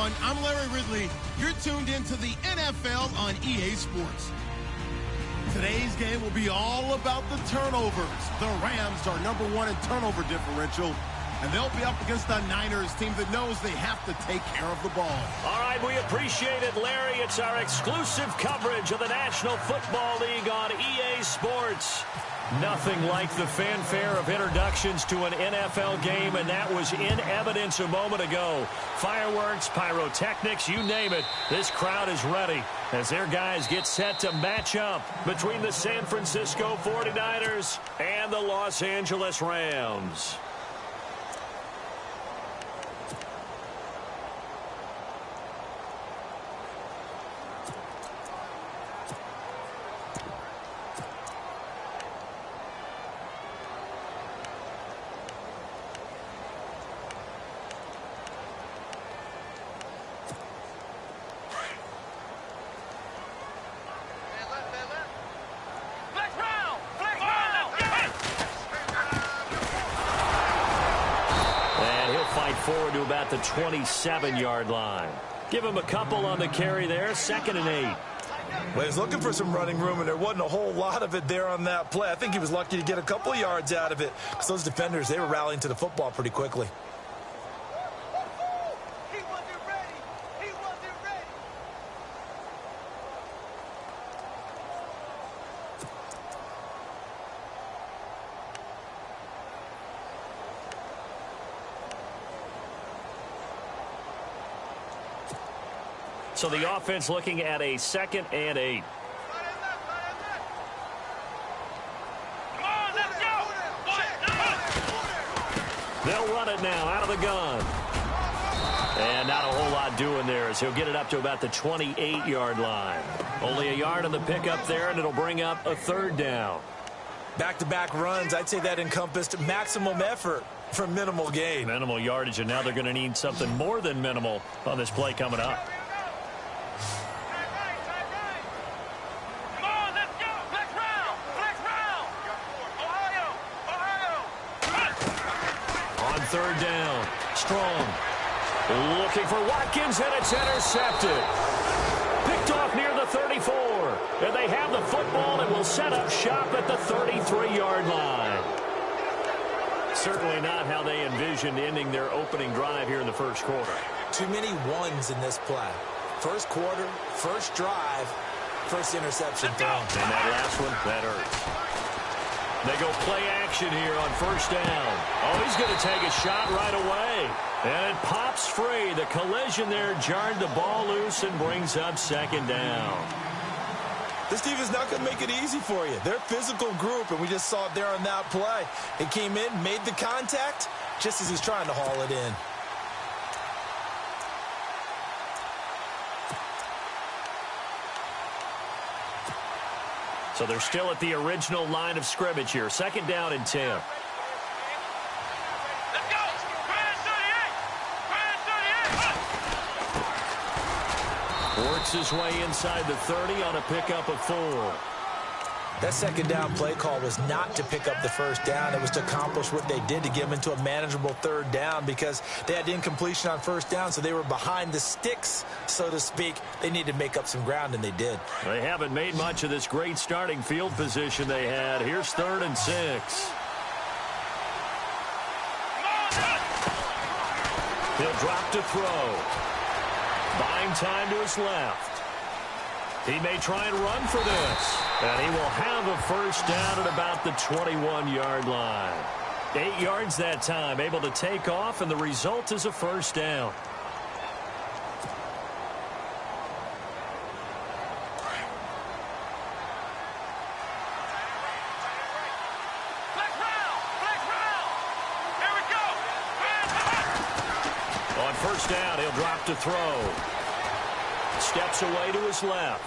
everyone. I'm Larry Ridley. You're tuned into the NFL on EA Sports. Today's game will be all about the turnovers. The Rams are #1 in turnover differential, and they'll be up against the Niners team that knows they have to take care of the ball. All right, we appreciate it, Larry. It's our exclusive coverage of the National Football League on EA Sports. Nothing like the fanfare of introductions to an NFL game, and that was in evidence a moment ago. Fireworks, pyrotechnics, you name it. This crowd is ready as their guys get set to match up between the San Francisco 49ers and the Los Angeles Rams. Forward to about the 27-yard line. Give him a couple on the carry there, 2nd and 8. Well, he's looking for some running room, and there wasn't a whole lot of it there on that play. I think he was lucky to get a couple of yards out of it because those defenders, they were rallying to the football pretty quickly. So the offense looking at a 2nd and 8. They'll run it now out of the gun. And not a whole lot doing there as he'll get it up to about the 28-yard line. Only a yard on the pickup there, and it'll bring up a 3rd down. Back-to-back runs, I'd say that encompassed maximum effort for minimal gain. Minimal yardage, and now they're going to need something more than minimal on this play coming up. On 3rd down, Strong looking for Watkins, and it's intercepted. Picked off near the 34, and they have the football and will set up shop at the 33-yard line. Certainly not how they envisioned ending their opening drive here in the first quarter. Too many ones in this play. First quarter, first drive, first interception thrown. And that last one, that hurts. They go play action here on 1st down. Oh, he's going to take a shot right away. And it pops free. The collision there jarred the ball loose and brings up 2nd down. This team is not going to make it easy for you. They're a physical group, and we just saw it there on that play. It came in, made the contact, just as he's trying to haul it in. So they're still at the original line of scrimmage here. 2nd down and 10. Works his way inside the 30 on a pickup of 4. That 2nd down play call was not to pick up the 1st down. It was to accomplish what they did to get them into a manageable 3rd down because they had incompletion on 1st down, so they were behind the sticks, so to speak. They needed to make up some ground, and they did. They haven't made much of this great starting field position they had. Here's 3rd and 6. He'll drop to throw. Buying time to his left. He may try and run for this. And he will have a 1st down at about the 21-yard line. 8 yards that time, able to take off, and the result is a 1st down. On 1st down, he'll drop to throw. Steps away to his left.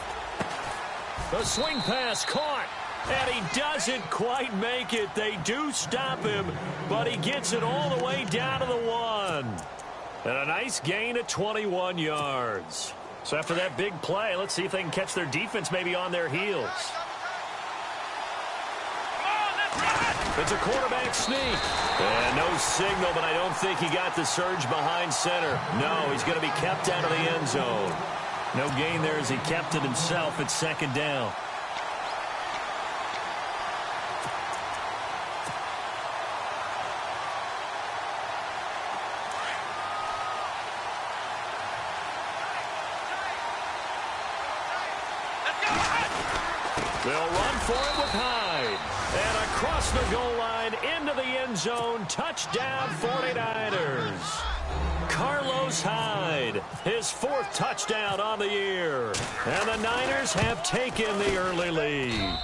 The swing pass caught, and he doesn't quite make it. They do stop him, but he gets it all the way down to the 1. And a nice gain of 21 yards. So after that big play, let's see if they can catch their defense maybe on their heels. It's a quarterback sneak. And no signal, but I don't think he got the surge behind center. No, he's going to be kept out of the end zone. No gain there as he kept it himself at second down. They'll run for it with Hyde. And across the goal line into the end zone. Touchdown 49ers. Carlos Hyde, his 4th touchdown on the year. And the Niners have taken the early lead.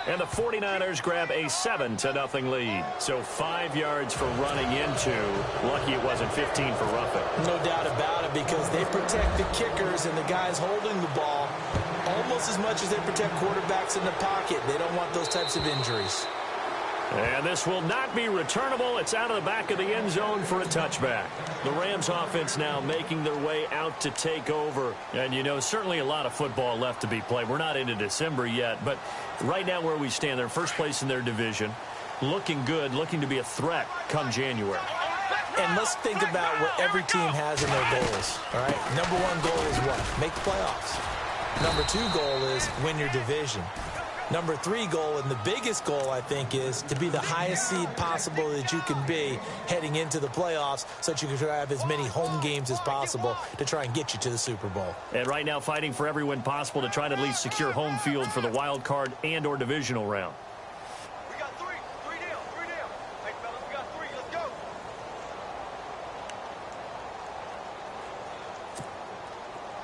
And the 49ers grab a 7-0 lead. So 5 yards for running into. Lucky it wasn't 15 for roughing. No doubt about it, because they protect the kickers and the guys holding the ball almost as much as they protect quarterbacks in the pocket. They don't want those types of injuries. And this will not be returnable. It's out of the back of the end zone for a touchback. The Rams offense now making their way out to take over. And, you know, certainly a lot of football left to be played. We're not into December yet, but right now where we stand, they're first place in their division. Looking good, looking to be a threat come January. And let's think about what every team has in their goals, all right? Number 1 goal is what? Make the playoffs. Number 2 goal is win your division. Number 3 goal, and the biggest goal, I think, is to be the highest seed possible that you can be heading into the playoffs so that you can have as many home games as possible to try and get you to the Super Bowl. And right now fighting for every win possible to try to at least secure home field for the wild card and or divisional round. We got 3. 3 down. 3 down. Hey, fellas, we got 3. Let's go.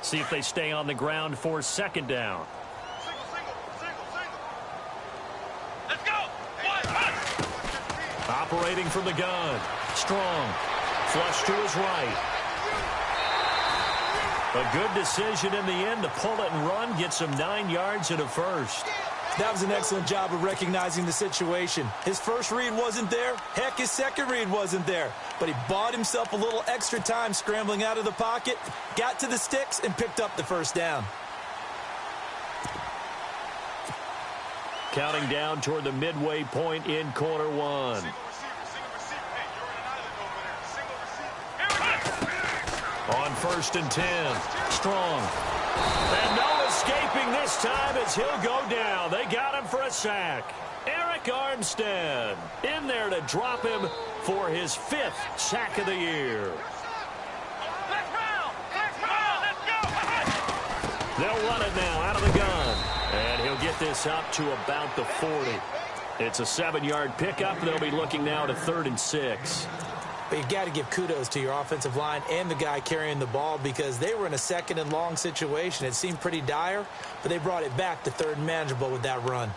See if they stay on the ground for second down. Operating from the gun. Strong. Flush to his right. A good decision in the end to pull it and run. Gets him 9 yards and a first. That was an excellent job of recognizing the situation. His first read wasn't there. Heck, his second read wasn't there. But he bought himself a little extra time scrambling out of the pocket, got to the sticks, and picked up the first down. Counting down toward the midway point in quarter 1. On 1st and 10. Strong. And no escaping this time as he'll go down. They got him for a sack. Eric Armstead in there to drop him for his 5th sack of the year. They'll run it now out of the gun. And he'll get this up to about the 40. It's a 7-yard pickup. They'll be looking now to 3rd and 6. But you've got to give kudos to your offensive line and the guy carrying the ball, because they were in a 2nd and long situation. It seemed pretty dire, but they brought it back to 3rd and manageable with that run.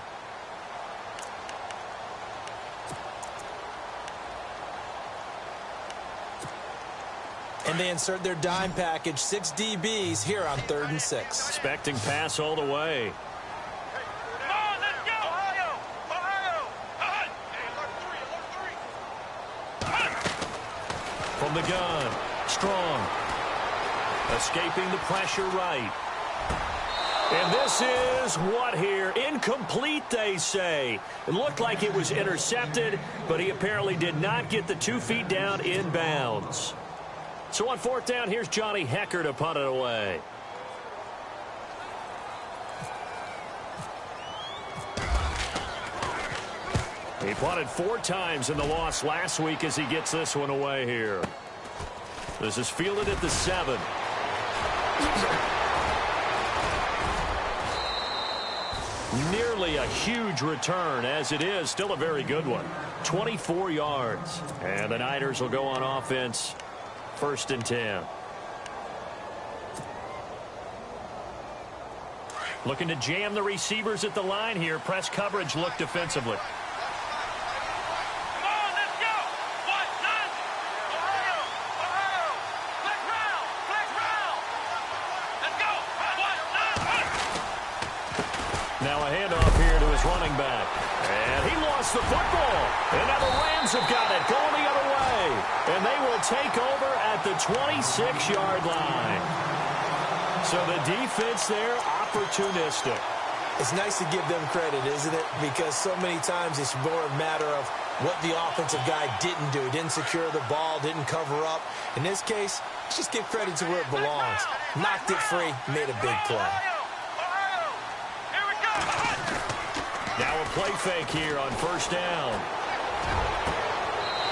And they insert their dime package, 6 DBs here on 3rd and 6. Expecting pass all the way. From the gun. Strong. Escaping the pressure right. And this is what here? Incomplete, they say. It looked like it was intercepted, but he apparently did not get the 2 feet down in bounds. So on 4th down, here's Johnny Hecker to punt it away. He punted 4 times in the loss last week as he gets this one away here. This is fielded at the 7. Nearly a huge return, as it is still a very good one. 24 yards. And the Niners will go on offense. 1st and 10. Looking to jam the receivers at the line here. Press coverage look defensively. Now a handoff here to his running back. And he lost the football. And now the Rams have got it going the other way. And they will take over at the 26-yard line. So the defense there, opportunistic. It's nice to give them credit, isn't it? Because so many times it's more a matter of what the offensive guy didn't do. Didn't secure the ball, didn't cover up. In this case, let's just give credit to where it belongs. Knocked it free, made a big play. Now a play fake here on first down.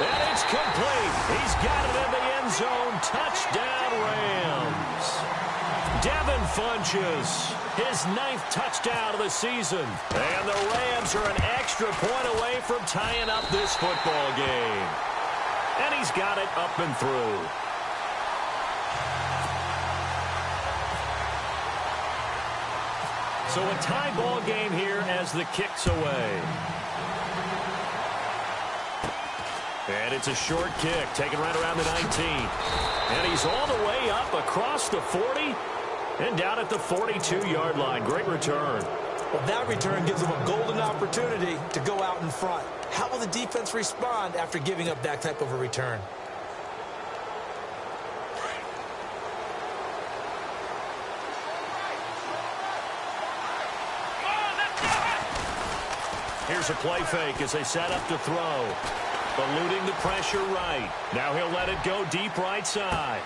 And it's complete. He's got it in the end zone. Touchdown, Rams. Devin Funchess, his 9th touchdown of the season. And the Rams are an extra point away from tying up this football game. And he's got it up and through. So a tie ball game here as the kick's away. And it's a short kick, taken right around the 19. And he's all the way up across the 40 and down at the 42-yard line. Great return. Well, that return gives them a golden opportunity to go out in front. How will the defense respond after giving up that type of a return? Here's a play fake as they set up to throw. Eluding the pressure right. Now he'll let it go deep right side.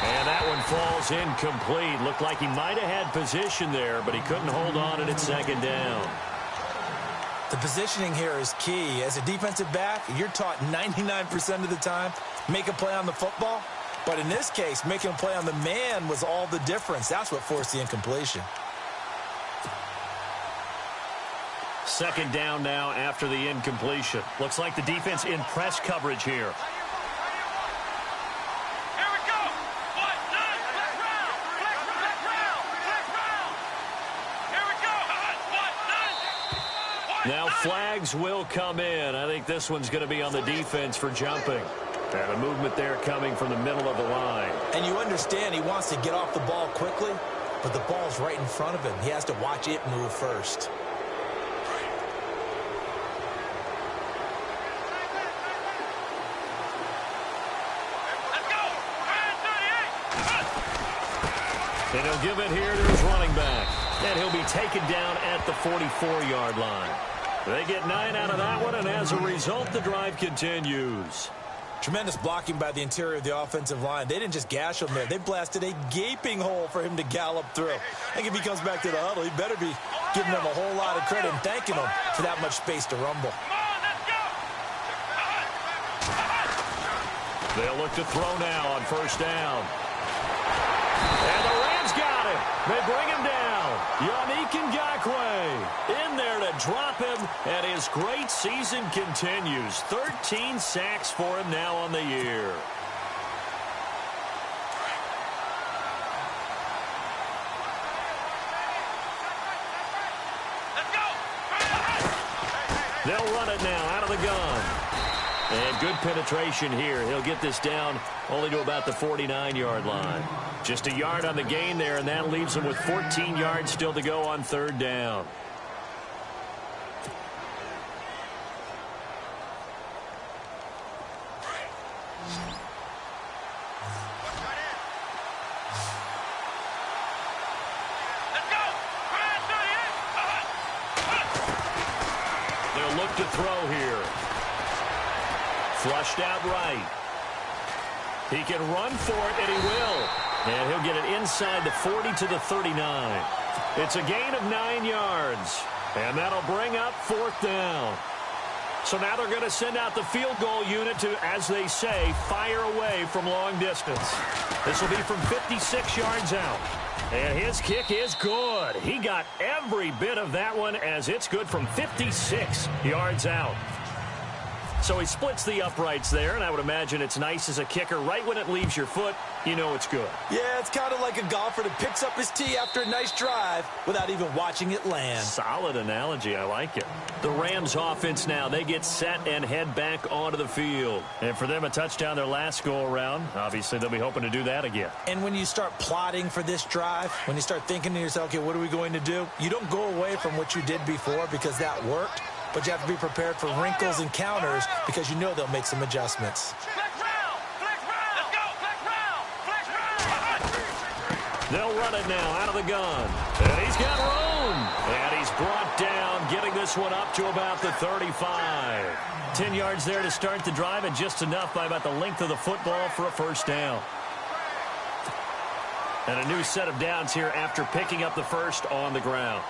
And that one falls incomplete. Looked like he might have had position there, but he couldn't hold on at second down. The positioning here is key. As a defensive back, you're taught 99% of the time, make a play on the football. But in this case, making a play on the man was all the difference. That's what forced the incompletion. Second down now after the incompletion. Looks like the defense in press coverage here. Here we go. Black round. Here we go. Now flags will come in. I think this one's going to be on the defense for jumping. And a movement there coming from the middle of the line. And you understand he wants to get off the ball quickly, but the ball's right in front of him. He has to watch it move first. And he'll give it here to his running back. And he'll be taken down at the 44-yard line. They get 9 out of that one, and as a result, the drive continues. Tremendous blocking by the interior of the offensive line. They didn't just gash him there. They blasted a gaping hole for him to gallop through. I think if he comes back to the huddle, he better be giving them a whole lot of credit and thanking them for that much space to rumble. They'll look to throw now on first down. And the Rams got him. They bring him down. Yannick Ngakoue in there to drop him, and his great season continues. 13 sacks for him now on the year. They'll run it now out of the gun. And good penetration here. He'll get this down only to about the 49-yard line. Just a yard on the gain there, and that leaves him with 14 yards still to go on third down. They'll look to throw here. Flushed out right. He can run for it, and he will. And he'll get it inside the 40 to the 39. It's a gain of 9 yards. And that'll bring up fourth down. So now they're going to send out the field goal unit to, as they say, fire away from long distance. This will be from 56 yards out. And his kick is good. He got every bit of that one, as it's good from 56 yards out. So he splits the uprights there, and I would imagine it's nice as a kicker. Right when it leaves your foot, you know it's good. Yeah, it's kind of like a golfer that picks up his tee after a nice drive without even watching it land. Solid analogy. I like it. The Rams offense now, they get set and head back onto the field. And for them, a touchdown their last go-around. Obviously, they'll be hoping to do that again. And when you start plotting for this drive, when you start thinking to yourself, okay, what are we going to do? You don't go away from what you did before because that worked. But you have to be prepared for wrinkles and counters because you know they'll make some adjustments. They'll run it now out of the gun. And he's got room. And he's brought down, getting this one up to about the 35. 10 yards there to start the drive, and just enough by about the length of the football for a first down. And a new set of downs here after picking up the first on the ground.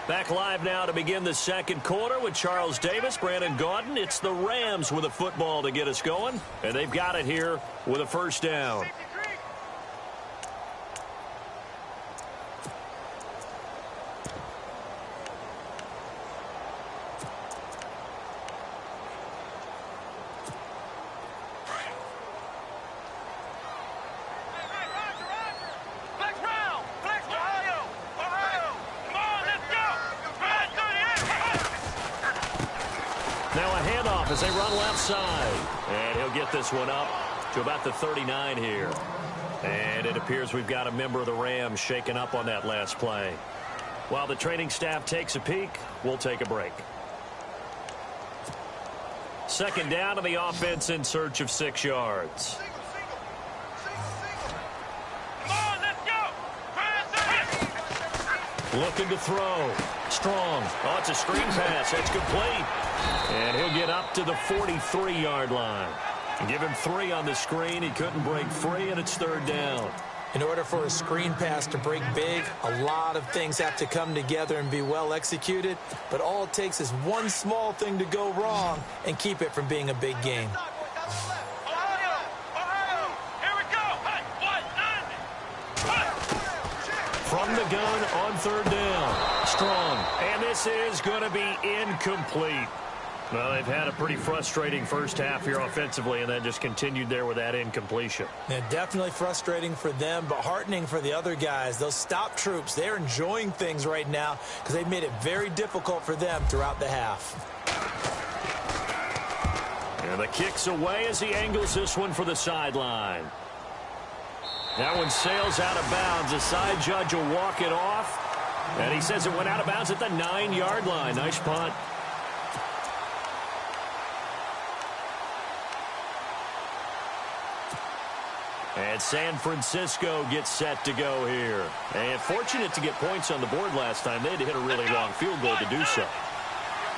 Back live now to begin the second quarter with Charles Davis, Brandon Gaudin. It's the Rams with a football to get us going, and they've got it here with a first down. As they run left side. And he'll get this one up to about the 39 here. And it appears we've got a member of the Rams shaken up on that last play. While the training staff takes a peek, we'll take a break. Second down to the offense in search of 6 yards. Looking to throw. Strong. Oh, it's a screen pass. That's complete. And he'll get up to the 43-yard line. Give him 3 on the screen. He couldn't break free, and it's third down. In order for a screen pass to break big, a lot of things have to come together and be well executed. But all it takes is one small thing to go wrong and keep it from being a big game. From the gun on third down. Strong. And this is going to be incomplete. Well, they've had a pretty frustrating first half here offensively, and then just continued there with that incompletion. Yeah, definitely frustrating for them, but heartening for the other guys. Those stop troops, they're enjoying things right now because they've made it very difficult for them throughout the half. And the kick's away as he angles this one for the sideline. That one sails out of bounds. The side judge will walk it off. And he says it went out of bounds at the 9-yard line. Nice punt. And San Francisco gets set to go here. And fortunate to get points on the board last time. They had to hit a really long field goal to do so.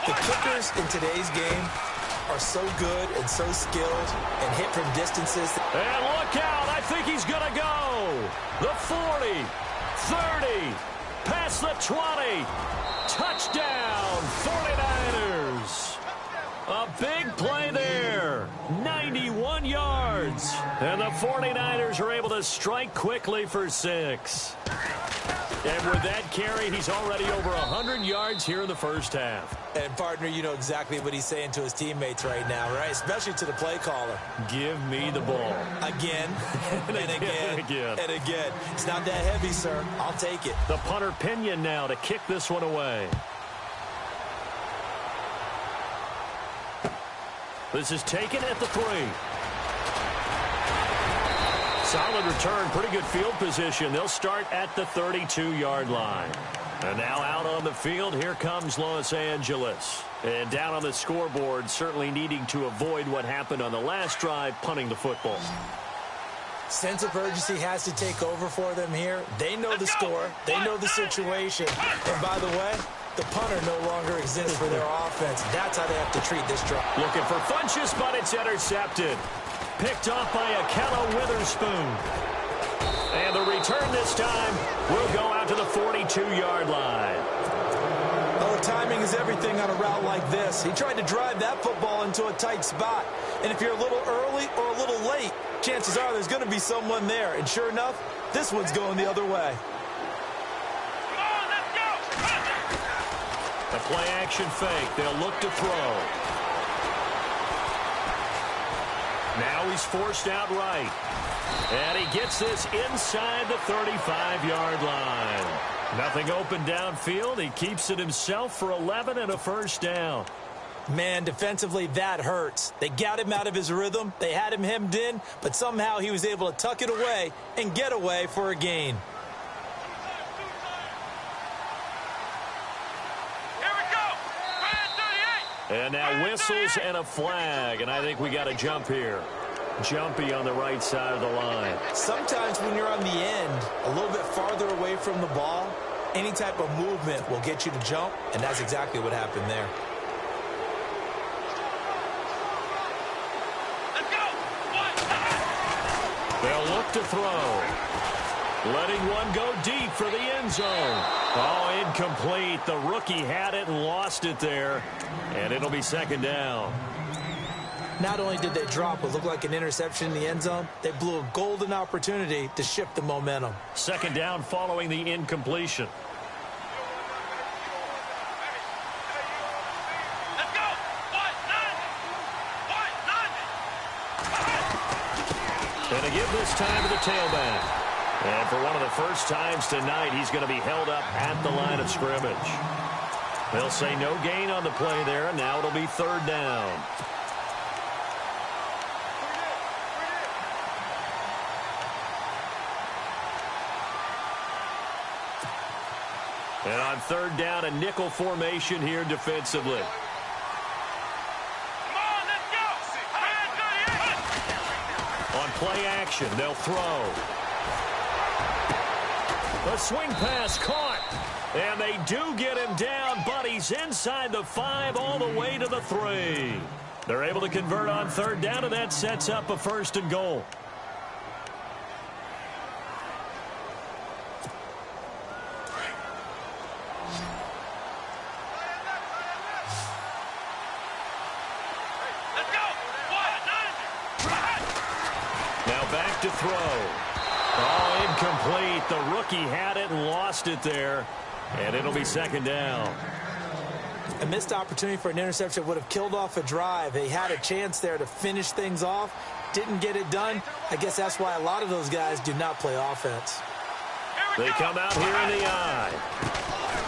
The kickers in today's game are so good and so skilled and hit from distances. And look out. I think he's going to go. The 40, 30, past the 20. Touchdown, 49ers. A big play there. 91 yards. And the 49ers are able to strike quickly for 6. And with that carry, he's already over 100 yards here in the first half. And, partner, you know exactly what he's saying to his teammates right now, right? Especially to the play caller. Give me the ball. Again, and again, and again. It's not that heavy, sir. I'll take it. The punter Pinion now to kick this one away. This is taken at the 3. Solid return, pretty good field position. They'll start at the 32-yard line. And now out on the field, here comes Los Angeles. And down on the scoreboard, certainly needing to avoid what happened on the last drive, punting the football. Sense of urgency has to take over for them here. They know the score. They know the situation. And by the way, the punter no longer exists for their offense. That's how they have to treat this drive. Looking for Funchess, but it's intercepted. Picked off by Akello Witherspoon. And the return this time will go out to the 42-yard line. Oh, timing is everything on a route like this. He tried to drive that football into a tight spot. And if you're a little early or a little late, chances are there's going to be someone there. And sure enough, this one's going the other way. A play-action fake. They'll look to throw. Now he's forced out right. And he gets this inside the 35-yard line. Nothing open downfield. He keeps it himself for 11 and a first down. Man, defensively, that hurts. They got him out of his rhythm. They had him hemmed in, but somehow he was able to tuck it away and get away for a gain. And now whistles and a flag, and I think we got a jump here. Jumpy on the right side of the line. Sometimes when you're on the end, a little bit farther away from the ball, any type of movement will get you to jump, and that's exactly what happened there. Let's go. They'll look to throw. Letting one go deep for the end zone. Oh, incomplete. The rookie had it and lost it there. And it'll be second down. Not only did they drop what looked like an interception in the end zone, they blew a golden opportunity to shift the momentum. Second down following the incompletion. Let's go. And to give this time to the tailback. And for one of the first times tonight, he's going to be held up at the line of scrimmage. They'll say no gain on the play there, and now it'll be third down. And on third down, a nickel formation here defensively. On play action, they'll throw. The swing pass caught. And they do get him down, but he's inside the 5 all the way to the 3. They're able to convert on third down, and that sets up a 1st and goal. Now back to throw. Oh, incomplete. The rookie had it and lost it there. And it'll be second down. A missed opportunity for an interception would have killed off a drive. They had a chance there to finish things off. Didn't get it done. I guess that's why a lot of those guys do not play offense. They come out here in the eye.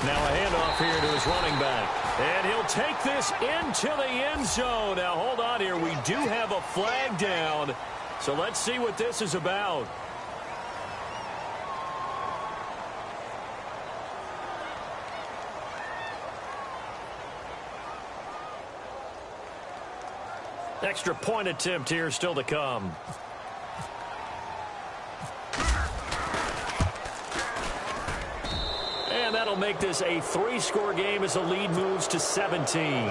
Now a handoff here to his running back. And he'll take this into the end zone. Now hold on here. We do have a flag down. So let's see what this is about. Extra point attempt here still to come. And that'll make this a 3-score game as the lead moves to 17.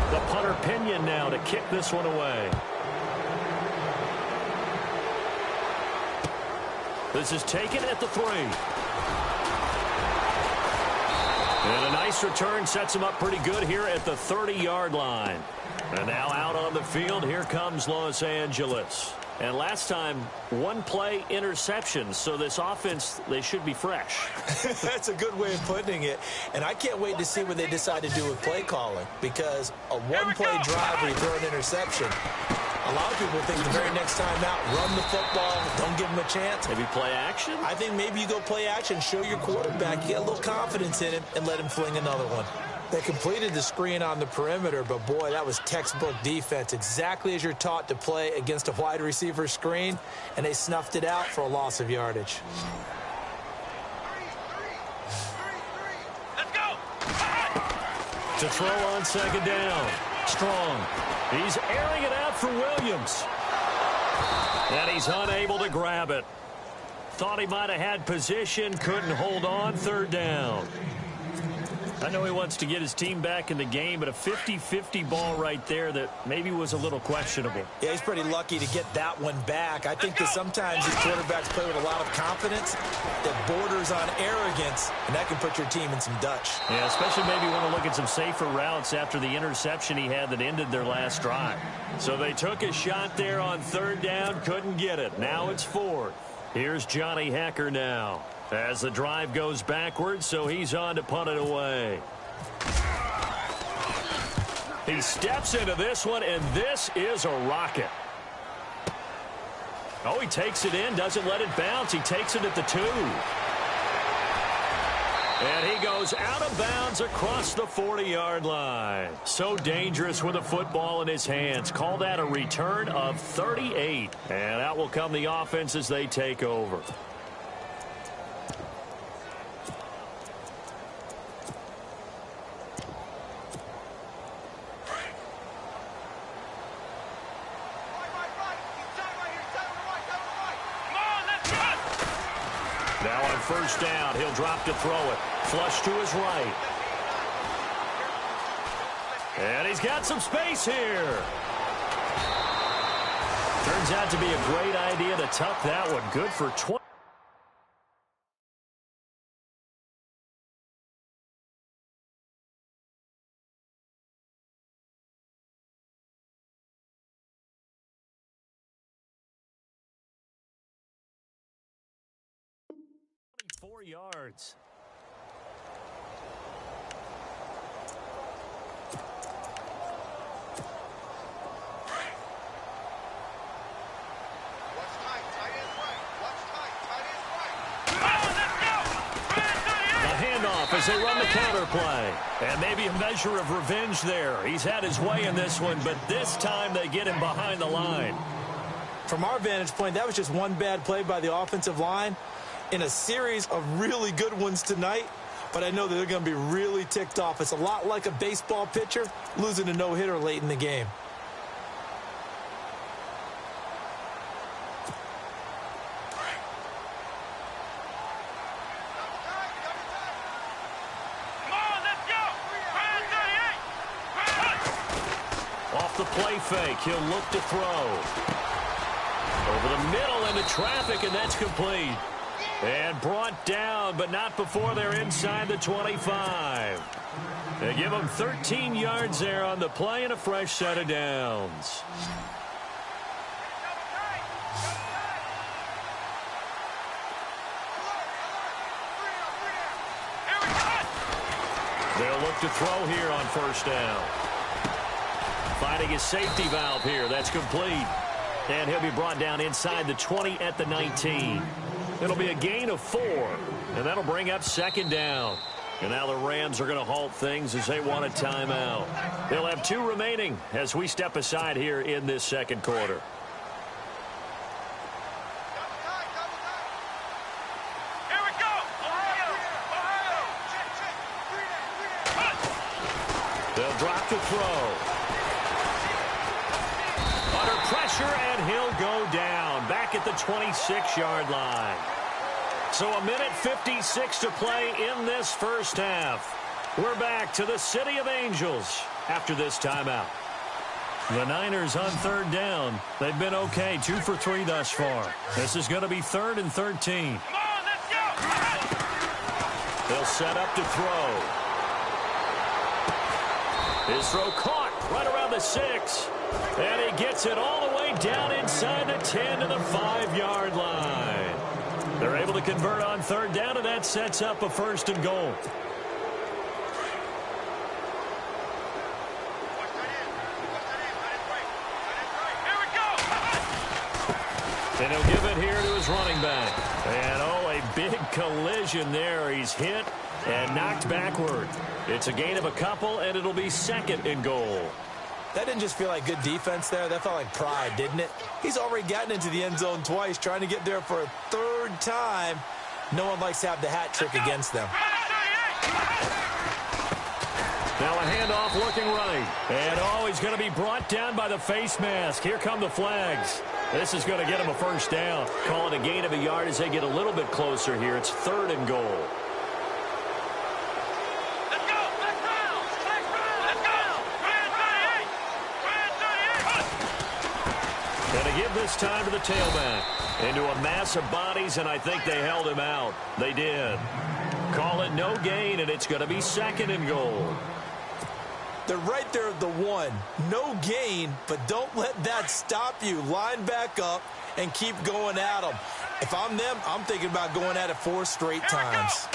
The punter Pinion now to kick this one away. This is taken at the 3. And a nice return sets him up pretty good here at the 30-yard line. And now out on the field, here comes Los Angeles. And last time, one play interception, so this offense, they should be fresh. That's a good way of putting it. And I can't wait to see what they decide to do with play calling, because a one-play drive where you throw an interception, a lot of people think the very next time out, run the football, don't give them a chance. Maybe play action? I think maybe you go play action, show your quarterback, you get a little confidence in him, and let him fling another one. They completed the screen on the perimeter, but boy, that was textbook defense. Exactly as you're taught to play against a wide receiver screen, and they snuffed it out for a loss of yardage. Let's go. To throw on second down. Strong. He's airing it out for Williams. And he's unable to grab it. Thought he might have had position, couldn't hold on, third down. I know he wants to get his team back in the game, but a 50-50 ball right there that maybe was a little questionable. Yeah, he's pretty lucky to get that one back. I think that sometimes these quarterbacks play with a lot of confidence that borders on arrogance, and that can put your team in some Dutch. Yeah, especially maybe want to look at some safer routes after the interception he had that ended their last drive. So they took a shot there on third down, couldn't get it. Now it's fourth. Here's Johnny Hacker now. As the drive goes backwards, so he's on to punt it away. He steps into this one, and this is a rocket. Oh, he takes it in, doesn't let it bounce. He takes it at the 2. And he goes out of bounds across the 40-yard line. So dangerous with a football in his hands. Call that a return of 38. And out will come the offense as they take over. Now on first down, he'll drop to throw it. Flush to his right. And he's got some space here. Turns out to be a great idea to tuck that one. Good for 20. Yards. The handoff as they run the counter play. And maybe a measure of revenge there. He's had his way in this one, but this time they get him behind the line. From our vantage point, that was just one bad play by the offensive line in a series of really good ones tonight, but I know that they're going to be really ticked off. It's a lot like a baseball pitcher losing a no-hitter late in the game. Off the play fake, he'll look to throw. Over the middle into traffic, and that's complete. And brought down, but not before they're inside the 25. They give them 13 yards there on the play and a fresh set of downs. They'll look to throw here on first down. Finding his safety valve here. That's complete. And he'll be brought down inside the 20 at the 19. It'll be a gain of 4, and that'll bring up second down. And now the Rams are going to halt things as they want a timeout. They'll have 2 remaining as we step aside here in this second quarter. Here we go! They'll drop to throw. Under pressure, and he'll go down back at the 26-yard line. So a minute 56 to play in this first half. We're back to the City of Angels after this timeout. The Niners on third down. They've been okay, 2 for 3 thus far. This is going to be 3rd and 13. Come on, let's go! They'll set up to throw. His throw caught right around the 6. And he gets it all the way down inside the 10 to the 5-yard line. They're able to convert on third down, and that sets up a 1st and goal. Here we go! And he'll give it here to his running back. And, oh, a big collision there. He's hit and knocked backward. It's a gain of a couple, and it'll be 2nd and goal. That didn't just feel like good defense there. That felt like pride, didn't it? He's already gotten into the end zone twice, trying to get there for a 3rd time. No one likes to have the hat trick against them. Now a handoff looking right. And, oh, he's going to be brought down by the face mask. Here come the flags. This is going to get him a 1st down. Call it a gain of a yard as they get a little bit closer here. It's 3rd and goal. Give this time to the tailback. Into a mass of bodies, and I think they held him out. They did. Call it no gain, and it's going to be 2nd and goal. They're right there at the 1. No gain, but don't let that stop you. Line back up and keep going at them. If I'm them, I'm thinking about going at it 4 straight times.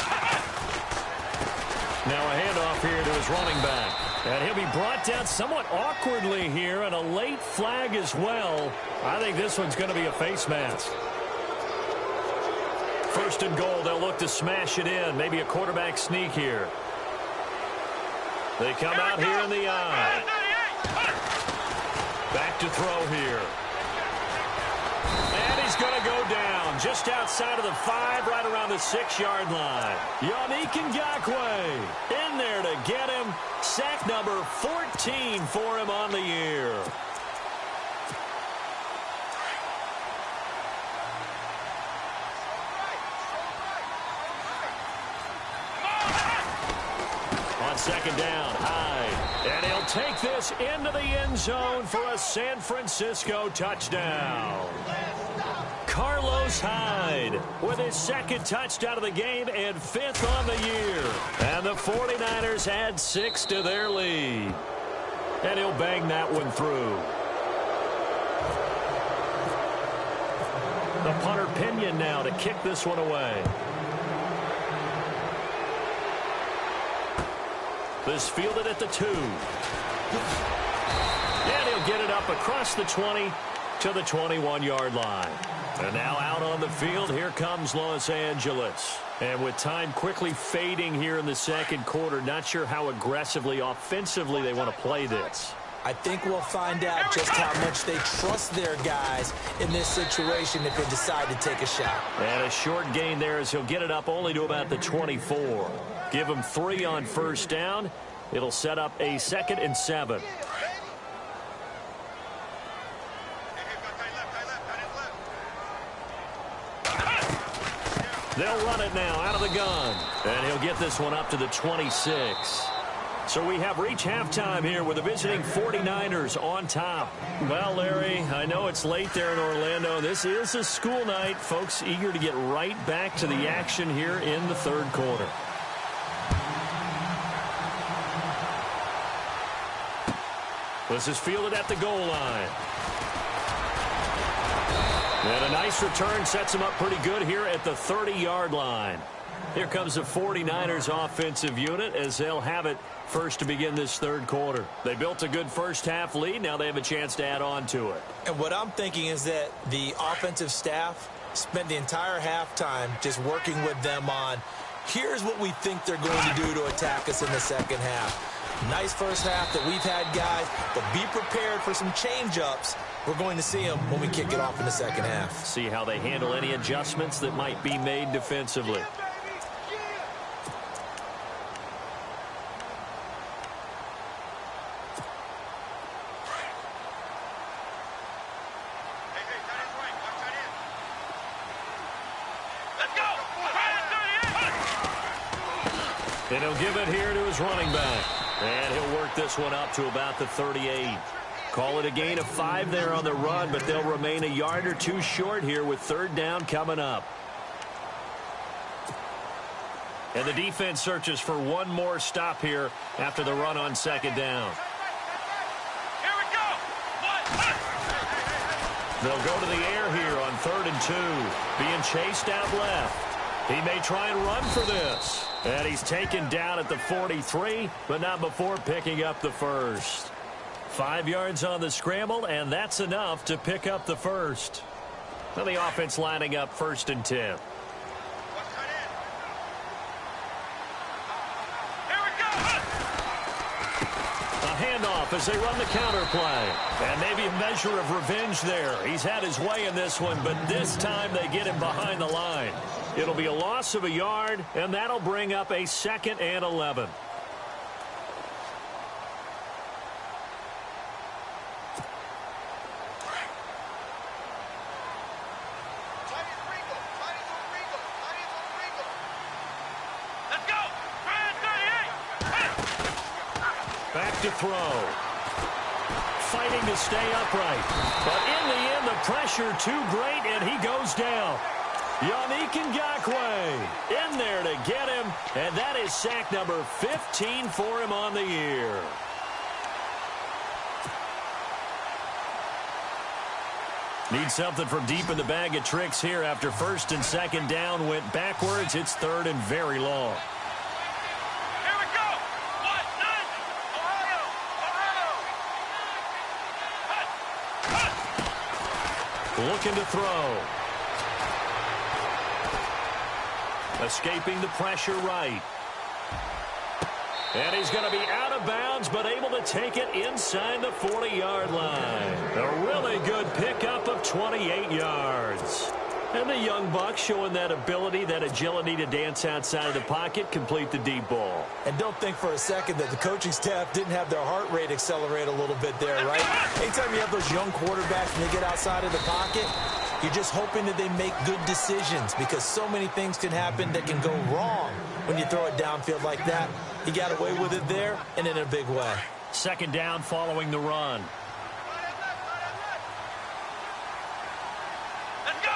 Now a handoff here to his running back. And he'll be brought down somewhat awkwardly here, and a late flag as well. I think this one's going to be a face mask. 1st and goal. They'll look to smash it in. Maybe a quarterback sneak here. They come out here in the eye. Back to throw here. And he's going to go down just outside of the 5, right around the 6-yard line. Yannick Ngakoue in there to get him. Sack number 14 for him on the year. second down. Hyde. And he'll take this into the end zone for a San Francisco touchdown. Carlos Hyde with his second touchdown of the game and 5th on the year. And the 49ers add 6 to their lead. And he'll bang that one through. The punter Pinion now to kick this one away. This fielded at the 2. And he'll get it up across the 20 to the 21-yard line. And now out on the field, here comes Los Angeles. And with time quickly fading here in the second quarter, not sure how aggressively, offensively they want to play this. I think we'll find out just how much they trust their guys in this situation if they decide to take a shot. And a short gain there as he'll get it up only to about the 24. Give him 3 on first down. It'll set up a 2nd and 7. They'll run it now out of the gun. And he'll get this one up to the 26. So we have reached halftime here with the visiting 49ers on top. Well, Larry, I know it's late there in Orlando. This is a school night. Folks eager to get right back to the action here in the third quarter. This is fielded at the goal line. And a nice return sets him up pretty good here at the 30-yard line. Here comes the 49ers offensive unit as they'll have it first to begin this third quarter. They built a good first-half lead. Now they have a chance to add on to it. And what I'm thinking is that the offensive staff spent the entire halftime just working with them on, here's what we think they're going to do to attack us in the second half. Nice first half that we've had, guys, but be prepared for some change-ups. We're going to see them when we kick it off in the second half. See how they handle any adjustments that might be made defensively. And he'll give it here to his running back. And he'll work this one up to about the 38. Call it a gain of 5 there on the run, but they'll remain a yard or 2 short here with third down coming up. And the defense searches for one more stop here after the run on second down. Here we go. They'll go to the air here on 3rd and 2. Being chased out left. He may try and run for this. And he's taken down at the 43, but not before picking up the first. 5 yards on the scramble, and that's enough to pick up the first. Now the offense lining up 1st and 10. Here we go. A handoff as they run the counter play. And maybe a measure of revenge there. He's had his way in this one, but this time they get him behind the line. It'll be a loss of a yard, and that'll bring up a 2nd and 11. Let's go. Back to throw. Fighting to stay upright. But in the end, the pressure too great, and he goes down. Yannick Ngakoue in there to get him, and that is sack number 15 for him on the year. Need something from deep in the bag of tricks here after 1st and 2nd down went backwards. It's 3rd and very long. Here we go. Ohio. Looking to throw. Escaping the pressure right. And he's going to be out of bounds, but able to take it inside the 40-yard line. A really good pickup of 28 yards. And the young buck showing that ability, that agility to dance outside of the pocket, complete the deep ball. And don't think for a second that the coaching staff didn't have their heart rate accelerate a little bit there, right? Anytime you have those young quarterbacks and they get outside of the pocket, you're just hoping that they make good decisions because so many things can happen that can go wrong when you throw it downfield like that. He got away with it there and in a big way. Second down following the run. Let's go.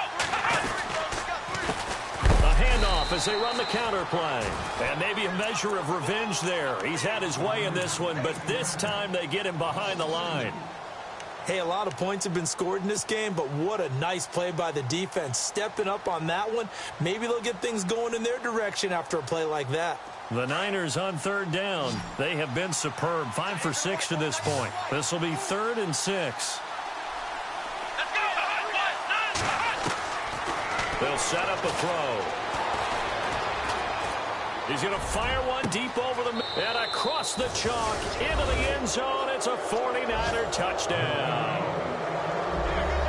A handoff as they run the counter play. And maybe a measure of revenge there. He's had his way in this one, but this time they get him behind the line. Hey, a lot of points have been scored in this game, but what a nice play by the defense. Stepping up on that one, maybe they'll get things going in their direction after a play like that. The Niners on third down. They have been superb. 5 for 6 to this point. This will be 3rd and 6. They'll set up a throw. He's going to fire one deep over the and across the chalk into the end zone. It's a 49er touchdown.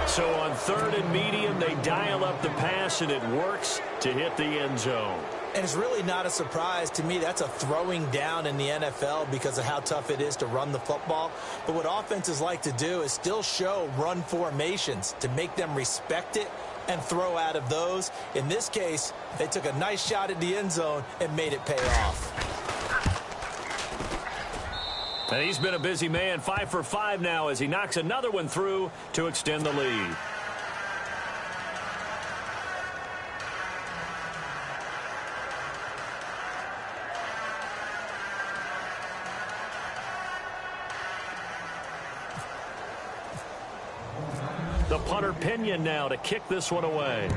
So on 3rd and medium, they dial up the pass, and it works to hit the end zone. And it's really not a surprise to me. That's a throwing down in the NFL because of how tough it is to run the football. But what offenses like to do is still show run formations to make them respect it and throw out of those. In this case, they took a nice shot at the end zone and made it pay off. And he's been a busy man. 5 for 5 now as he knocks another one through to extend the lead. The punter Pinion now to kick this one away.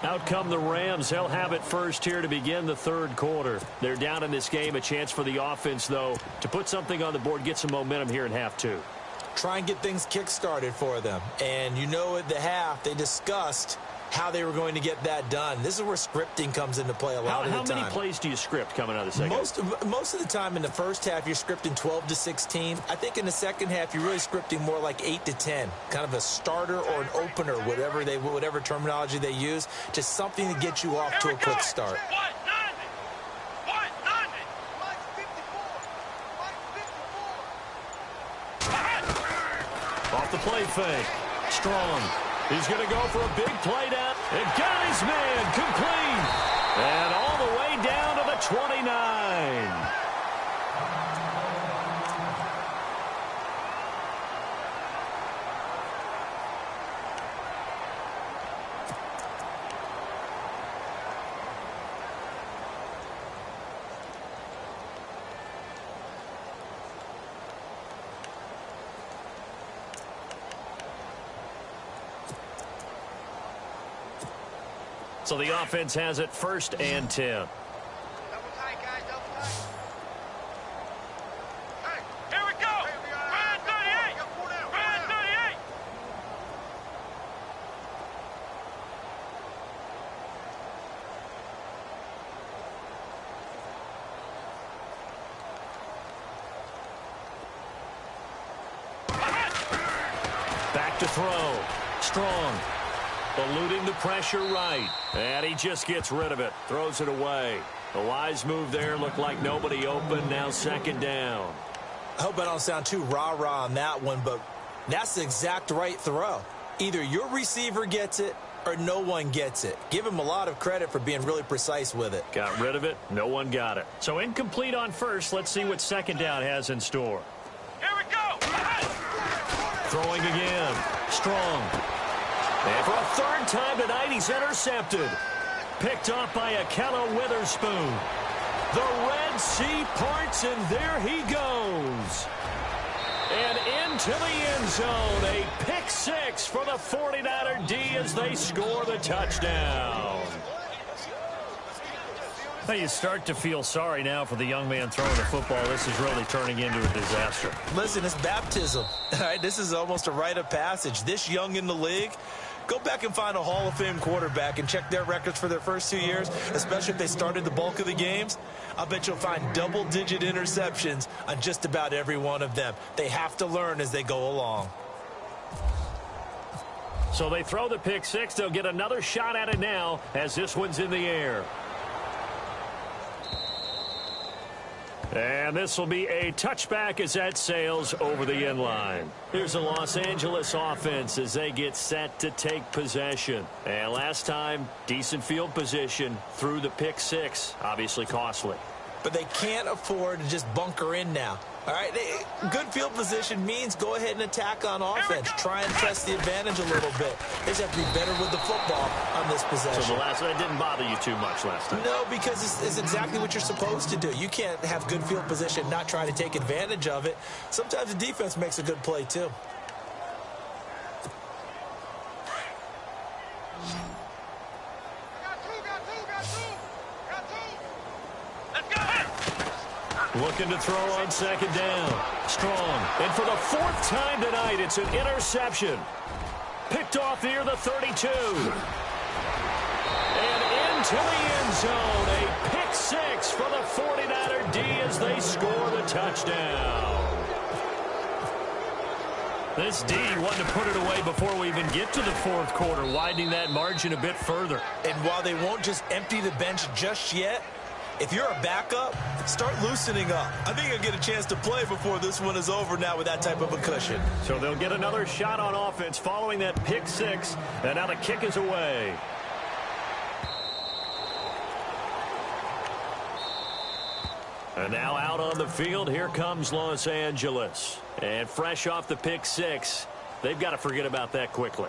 Out come the Rams. They'll have it first here to begin the 3rd quarter. They're down in this game. A chance for the offense, though, to put something on the board, get some momentum here in half 2. Try and get things kick-started for them. And you know at the half, they discussed how they were going to get that done. This is where scripting comes into play a lot of the time. How many plays do you script coming out of the second? Most of the time in the first half, you're scripting 12 to 16. I think in the second half, you're really scripting more like 8 to 10. Kind of a starter or an opener, whatever terminology they use. Just something to get you off to a quick start. Off the play fake. Strong. He's going to go for a big play down. And got his man complete. And all the way down to the 29. So the offense has it 1st and 10. Double tight, guys, double tight. Hey, here we go. Red 38. Red 38. Back to throw. Strong. Eluding the pressure right. And he just gets rid of it. Throws it away. The wise move there. Looked like nobody open. Now 2nd down. I hope I don't sound too rah-rah on that one, but that's the exact right throw. Either your receiver gets it or no one gets it. Give him a lot of credit for being really precise with it. Got rid of it. No one got it. So incomplete on first. Let's see what 2nd down has in store. Here we go. Throwing again. Strong. And for a 3rd time tonight, he's intercepted. Picked off by Akello Witherspoon. The Red Sea parts, and there he goes. And into the end zone. A pick 6 for the 49er D as they score the touchdown. Well, you start to feel sorry now for the young man throwing the football. This is really turning into a disaster. Listen, it's baptism. All right, this is almost a rite of passage. This young in the league, go back and find a Hall of Fame quarterback and check their records for their first 2 years, especially if they started the bulk of the games. I bet you'll find double-digit interceptions on just about every one of them. They have to learn as they go along. So they throw the pick 6. They'll get another shot at it now as this one's in the air. And this will be a touchback as that sails over the end line. Here's the Los Angeles offense as they get set to take possession. And last time, decent field position through the pick six. Obviously costly. But they can't afford to just bunker in now. All right, good field position means go ahead and attack on offense. Try and press the advantage a little bit. They just have to be better with the football on this possession. So the last one didn't bother you too much last time? No, because it's exactly what you're supposed to do. You can't have good field position, not try to take advantage of it. Sometimes the defense makes a good play, too. Looking to throw on second down. Strong. And for the fourth time tonight, it's an interception. Picked off near the 32. And into the end zone. A pick six for the 49er D as they score the touchdown. This D wanted to put it away before we even get to the fourth quarter, widening that margin a bit further. And while they won't just empty the bench just yet, if you're a backup, start loosening up. I think you'll get a chance to play before this one is over now with that type of a cushion. So they'll get another shot on offense following that pick six, and now the kick is away. And now out on the field, here comes Los Angeles. And fresh off the pick six, they've got to forget about that quickly.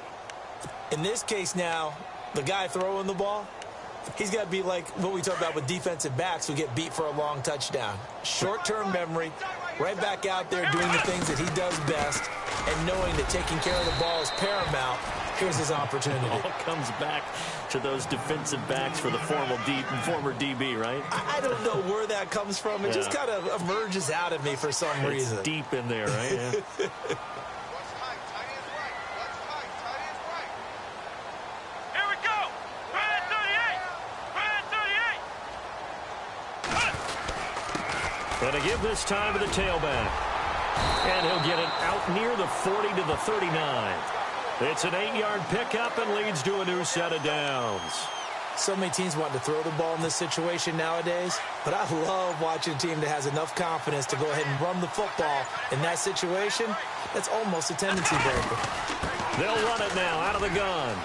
In this case now, the guy throwing the ball, he's got to be like what we talk about with defensive backs who get beat for a long touchdown. Short-term memory, right back out there doing the things that he does best, and knowing that taking care of the ball is paramount. Here's his opportunity. All comes back to those defensive backs for the former DB, right? I don't know where that comes from. It just kind of emerges out of me for some reason. It's deep in there, right? Yeah. And a give this time to the tailback. And he'll get it out near the 40 to the 39. It's an 8-yard pickup and leads to a new set of downs. So many teams want to throw the ball in this situation nowadays, but I love watching a team that has enough confidence to go ahead and run the football in that situation. That's almost a tendency breaker. They'll run it now out of the gun.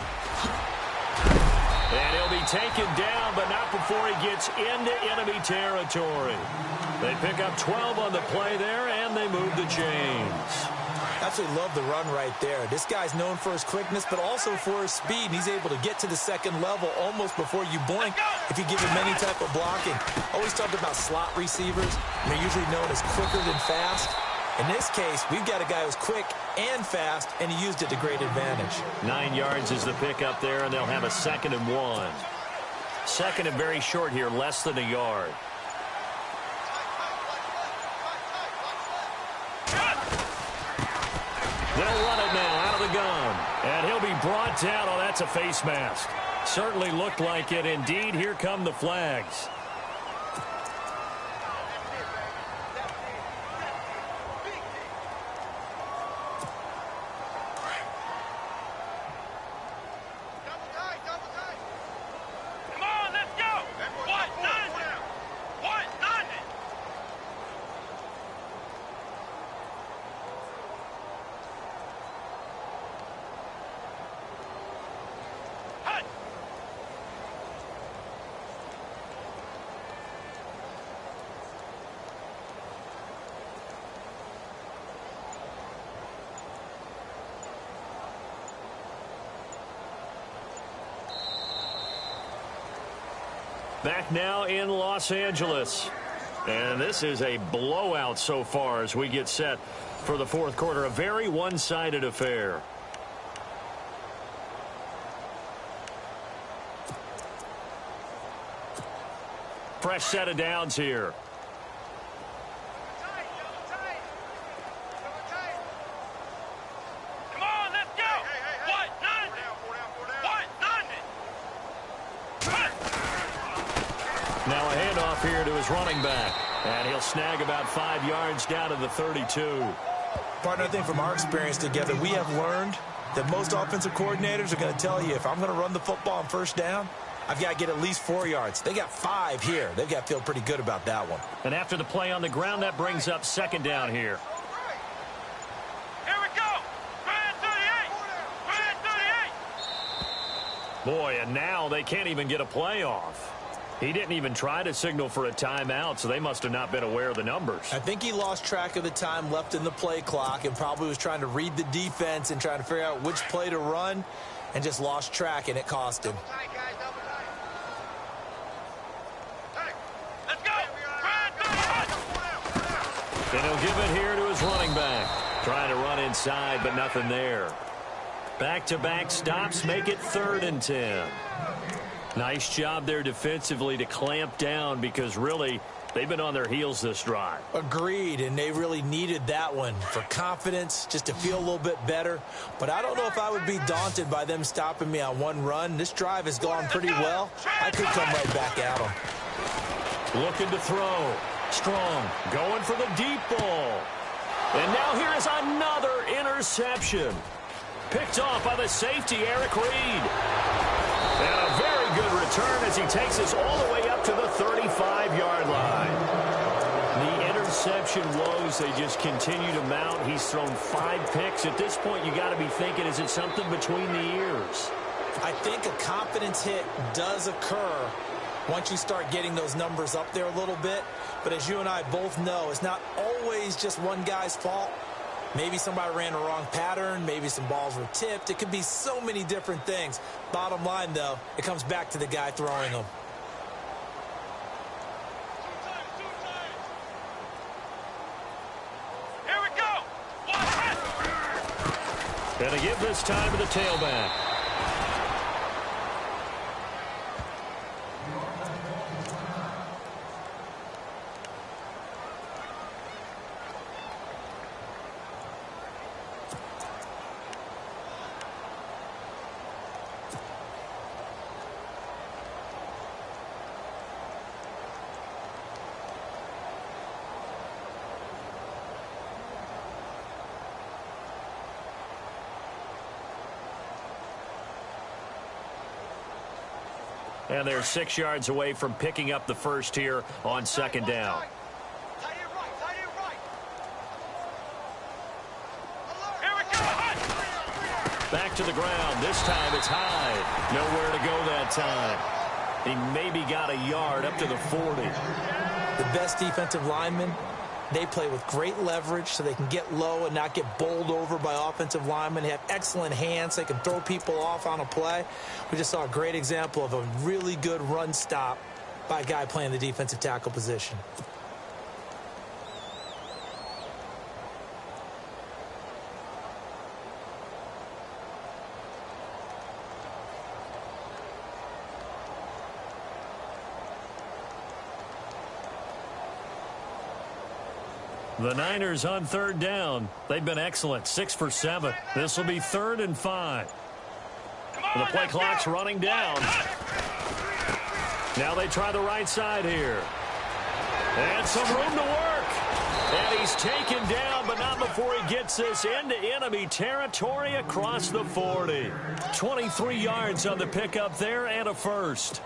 And he'll be taken down, but not before he gets into enemy territory. They pick up 12 on the play there, and they move the chains. Absolutely love the run right there. This guy's known for his quickness, but also for his speed. He's able to get to the second level almost before you blink if you give him any type of blocking. Always talk about slot receivers. They're usually known as quicker than fast. In this case, we've got a guy who's quick and fast, and he used it to great advantage. 9 yards is the pickup there, and they'll have a 2nd and 1. Second and very short here, less than a yard. They'll run it now out of the gun. And he'll be brought down. Oh, that's a face mask. Certainly looked like it. Indeed, here come the flags. Back now in Los Angeles. And this is a blowout so far as we get set for the fourth quarter. A very one-sided affair. Fresh set of downs here. Now a handoff here to his running back. And he'll snag about 5 yards down to the 32. Partner, I think from our experience together, we have learned that most offensive coordinators are going to tell you, if I'm going to run the football on first down, I've got to get at least 4 yards. They got 5 here. They've got to feel pretty good about that one. And after the play on the ground, that brings up second down here. Here we go. Grand 38. Grand 38. Boy, and now they can't even get a play off. He didn't even try to signal for a timeout, so they must have not been aware of the numbers. I think he lost track of the time left in the play clock and probably was trying to read the defense and trying to figure out which play to run and just lost track, and it cost him. Tight, guys. Double tight. Hey, let's go. Grand 38. And he'll give it here to his running back. Trying to run inside, but nothing there. Back-to-back stops make it 3rd and 10. Nice job there defensively to clamp down because really they've been on their heels this drive. Agreed, and they really needed that one for confidence, just to feel a little bit better. But I don't know if I would be daunted by them stopping me on one run. This drive has gone pretty well. I could come right back at them. Looking to throw. Strong going for the deep ball. And now here is another interception. Picked off by the safety, Eric Reed. And a very good return as he takes us all the way up to the 35-yard line. The interception woes, they just continue to mount. He's thrown 5 picks. At this point, you got to be thinking, is it something between the ears? I think a confidence hit does occur once you start getting those numbers up there a little bit. But as you and I both know, it's not always just one guy's fault. Maybe somebody ran the wrong pattern. Maybe some balls were tipped. It could be so many different things. Bottom line, though, it comes back to the guy throwing them. Here we go. Gonna give this time to the tailback. And they're 6 yards away from picking up the first here on 2nd down. Tight end right. Tight end right. Here we go. Back to the ground. This time it's high. Nowhere to go that time. He maybe got a yard up to the 40. The best defensive linemen, they play with great leverage so they can get low and not get bowled over by offensive linemen. They have excellent hands. They can throw people off on a play. We just saw a great example of a really good run stop by a guy playing the defensive tackle position. The Niners on 3rd down. They've been excellent. 6 for 7. This will be 3rd and 5. The play clock's running down. Now they try the right side here. And some room to work. And he's taken down, but not before he gets this into enemy territory across the 40. 23 yards on the pickup there and a first.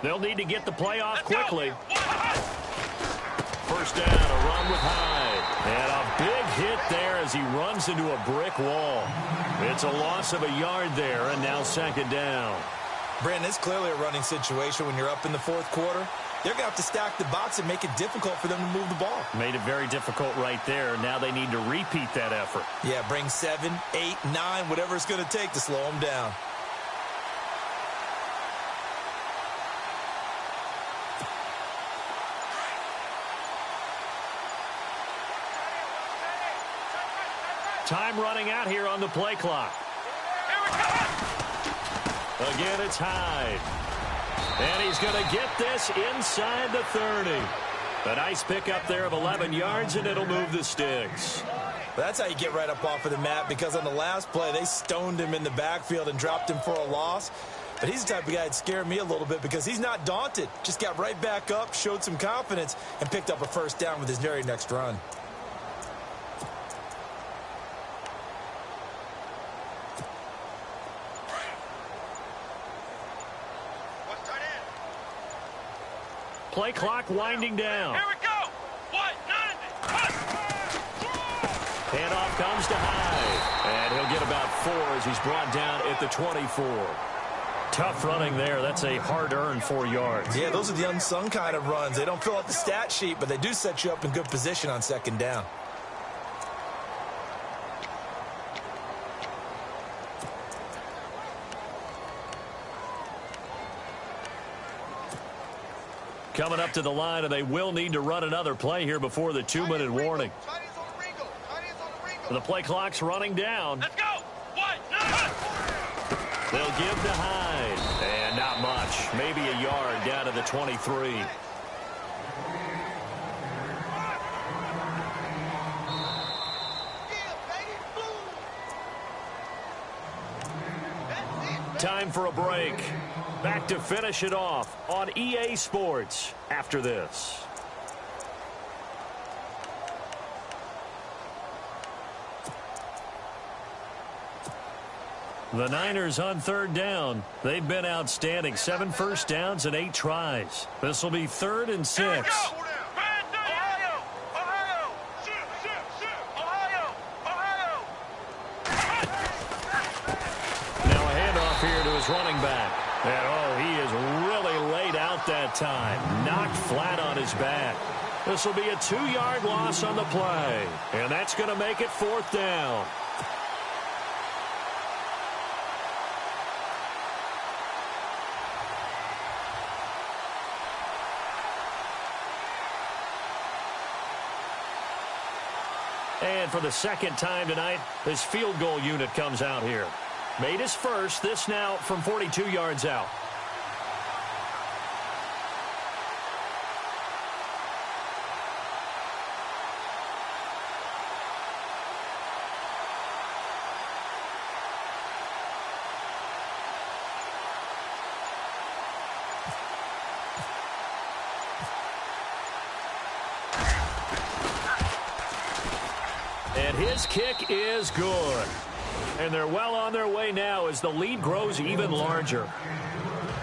They'll need to get the play off quickly. First down, a run with Hyde. And a big hit there as he runs into a brick wall. It's a loss of a yard there, and now 2nd down. Brandon, it's clearly a running situation when you're up in the 4th quarter. They're going to have to stack the box and make it difficult for them to move the ball. Made it very difficult right there. Now they need to repeat that effort. Yeah, bring 7, 8, 9, whatever it's going to take to slow them down. Time running out here on the play clock. Again, it's Hyde. And he's going to get this inside the 30. A nice pickup there of 11 yards, and it'll move the sticks. That's how you get right up off of the mat, because on the last play, they stoned him in the backfield and dropped him for a loss. But he's the type of guy that scared me a little bit because he's not daunted. Just got right back up, showed some confidence, and picked up a first down with his very next run. Play clock winding down. Here we go. 190. Handoff comes to Hyde. And he'll get about 4 as he's brought down at the 24. Tough running there. That's a hard-earned 4 yards. Yeah, those are the unsung kind of runs. They don't fill out the stat sheet, but they do set you up in good position on second down. Coming up to the line, and they will need to run another play here before the 2-minute warning. The play clock's running down. Let's go. 190. They'll give to Hyde. And not much. Maybe a yard down to the 23. Time for a break. Back to finish it off on EA Sports after this. The Niners on third down. They've been outstanding. 7 first downs and 8 tries. This will be 3rd and 6. Ohio. Ohio. Ohio. Now a handoff here to his running back. And, oh, he is really laid out that time. Knocked flat on his back. This will be a 2-yard loss on the play. And that's going to make it 4th down. And for the second time tonight, this field goal unit comes out here. Made his first, this now from 42 yards out. And his kick is good. And they're well on their way now as the lead grows even larger.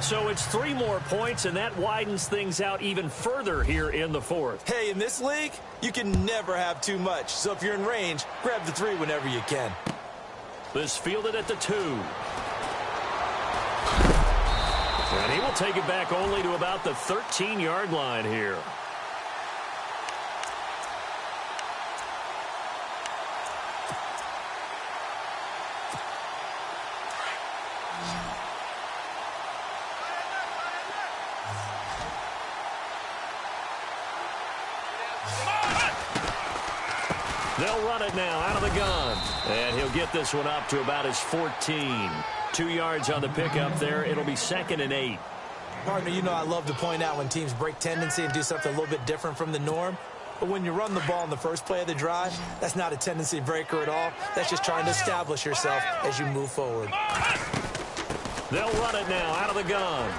So it's 3 more points, and that widens things out even further here in the 4th. Hey, in this league, you can never have too much. So if you're in range, grab the 3 whenever you can. This fielded at the 2. And he will take it back only to about the 13-yard line here. They'll run it now out of the gun. And he'll get this one up to about his 14. 2 yards on the pickup there. It'll be 2nd and 8. Partner, you know I love to point out when teams break tendency and do something a little bit different from the norm. But when you run the ball in the first play of the drive, that's not a tendency breaker at all. That's just trying to establish yourself as you move forward. They'll run it now out of the gun.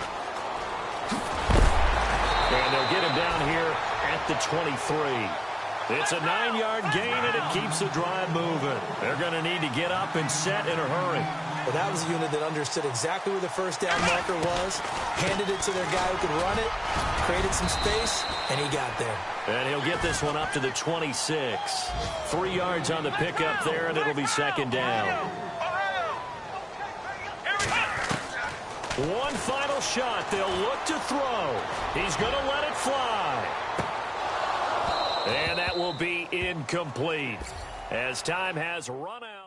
And they'll get him down here at the 23. It's a 9-yard gain, and it keeps the drive moving. They're going to need to get up and set in a hurry. Well, that was a unit that understood exactly where the first down marker was, handed it to their guy who could run it, created some space, and he got there. And he'll get this one up to the 26. 3 yards on the pickup there, and it'll be 2nd down. One final shot. They'll look to throw. He's going to let it fly. And that will be incomplete as time has run out.